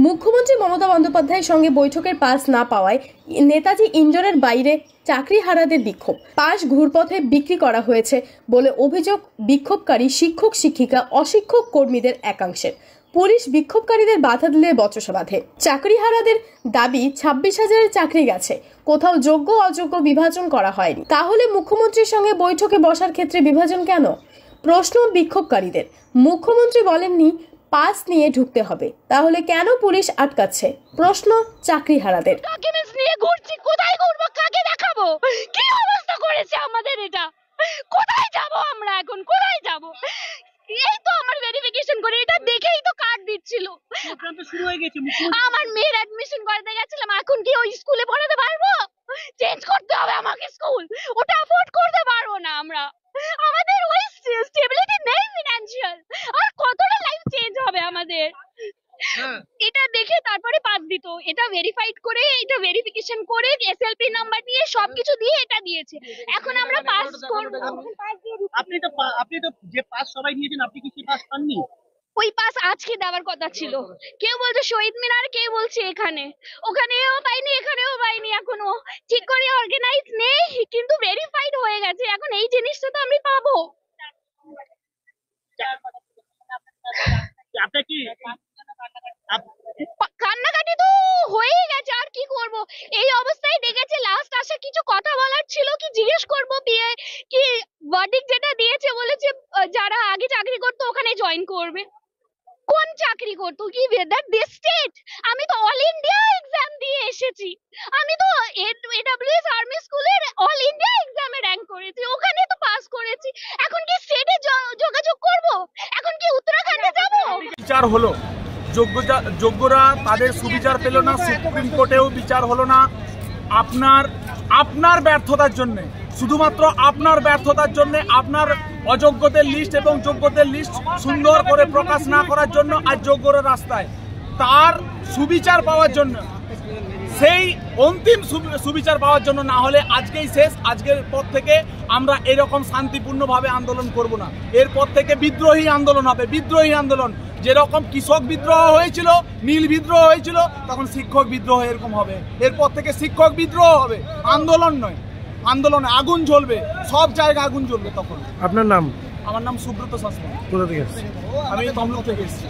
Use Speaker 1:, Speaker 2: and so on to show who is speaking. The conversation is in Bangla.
Speaker 1: মুখ্যমন্ত্রী মমতা বন্দ্যোপাধ্যায়ের সঙ্গে বৈঠকের পাস না পাওয়ায় নেতাজি ইন্ডোরের বাইরে চাকরিহারাদের বিক্ষোভ। পাস ঘুরপথে বিক্রি করা হয়েছে বলে অভিযোগ বিক্ষোভকারী শিক্ষক শিক্ষিকা অশিক্ষক কর্মীদের একাংশের। পুলিশ বিক্ষোভকারীদের বাধা দিলে বচসা বাঁধে। চাকরিহারাদের দাবি 26,000-এর চাকরি গেছে, কোথাও যোগ্য অযোগ্য বিভাজন করা হয়নি। তাহলে মুখ্যমন্ত্রীর সঙ্গে বৈঠকে বসার ক্ষেত্রে বিভাজন কেন? প্রশ্ন বিক্ষোভকারীদের। মুখ্যমন্ত্রী বলেননি পাস নিয়ে ঢুকতে হবে, তাহলে কেন পুলিশ আটকাচ্ছে? প্রশ্ন চাকরিহারাদের।
Speaker 2: ডকুমেন্টস নিয়ে ঘুরছি, কোথায় ঘুরবো, কাকে দেখাবো? কি অবস্থা করেছে আমাদের এটা? কোথায় যাব আমরা এখন? কোথায় যাব? এই তো আমার ভেরিফিকেশন করে এটা দেখেই তো কার্ড দিচ্ছিল। প্রোগ্রাম তো শুরু হয়ে গেছে। আমার মেয়ের অ্যাডমিশন করতে গেছিলাম, এখন কি ওই স্কুলে পড়াতে পারবো? চেঞ্জ করতে হবে আমাকে স্কুল, ওটা অ্যাফোর্ড করতে পারবো না আমরা। আমাদের ওই স্টেবিলিটি নেই ফিনান্সিয়াল, আর কতটা লাইফ চেঞ্জ হবে আমাদের? এটা দেখে তারপরে পাস দিত, এটা ভেরিফাইড করে, এটা ভেরিফিকেশন করে এসএলপি নাম্বার দিয়ে সবকিছু দিয়ে এটা দিয়েছে। এখন আমরা পাস করব।
Speaker 3: আপনি তো যে পাস সবাই নিয়েছেন, আপনি কি সেই পাস পাননি?
Speaker 2: ওই পাস আজকে দেওয়ার কথা ছিল। কেউ বলছে শহীদ মিনার, কেউ বলছে এখানে, ওখানেও পাইনি, এখানেও পাইনি। এখনো ঠিক করে অর্গানাইজ নেই, কিন্তু ভেরিফাইড হয়ে গেছে। এখন এই জিনিসটা তো আমি পাবো। কান্নাকাটি তো হয়েই গেছে, আর কি করব? এই অবস্থায় দেখেছে। লাস্ট আসা কিছু কথা বলার ছিল, কি জিজ্ঞেস করবো, কি ভার্ডিক্ট যেটা দিয়েছে, বলেছে যারা আগে চাকরি করতো ওখানে জয়েন করবে। কোন চাকরি করতো? কি দ্যাট দিস স্টেট? আমি তো অল ইন্ডিয়া এক্সাম দিয়ে এসেছি। আমি তো এডব্লিউএস আর্মি স্কুলের অল ইন্ডিয়া এক্সামে র্যাঙ্ক করেছি, ওখানে তো পাস করেছি। এখন কি স্টেটে যোগাযোগ করব? এখন কি উত্তরাখণ্ডে যাব?
Speaker 3: বিচার হলো, যোগ্যরা তাদের সুবিচার পেল না, সুপ্রিম কোর্টেও বিচার হলো না। আপনার ব্যর্থতার জন্য, শুধুমাত্র আপনার ব্যর্থতার জন্য, আপনার অযোগ্যদের লিস্ট এবং যোগ্যদের লিস্ট সুন্দর করে প্রকাশ না করার জন্য আজ যোগ্যরা রাস্তায়। তার সুবিচার পাওয়ার জন্য, সেই অন্তিম সুবিচার পাওয়ার জন্য, না হলে আজকেই শেষ। আজকের পর থেকে আমরা এরকম শান্তিপূর্ণভাবে আন্দোলন করব না। এরপর থেকে বিদ্রোহী আন্দোলন হবে, বিদ্রোহী আন্দোলন। যেরকম কৃষক বিদ্রোহ হয়েছিল, নীল বিদ্রোহ হয়েছিল, তখন শিক্ষক বিদ্রোহ এরকম হবে। এরপর থেকে শিক্ষক বিদ্রোহ হবে, আন্দোলন নয়। আন্দোলনে আগুন জ্বলবে, সব জায়গায় আগুন জ্বলবে তখন।
Speaker 4: আপনার নাম?
Speaker 3: আমার নাম সুব্রত শাস্ত্রী।
Speaker 4: কোথা থেকে এসেছেন?
Speaker 3: আমি তমলুক থেকে এসেছি।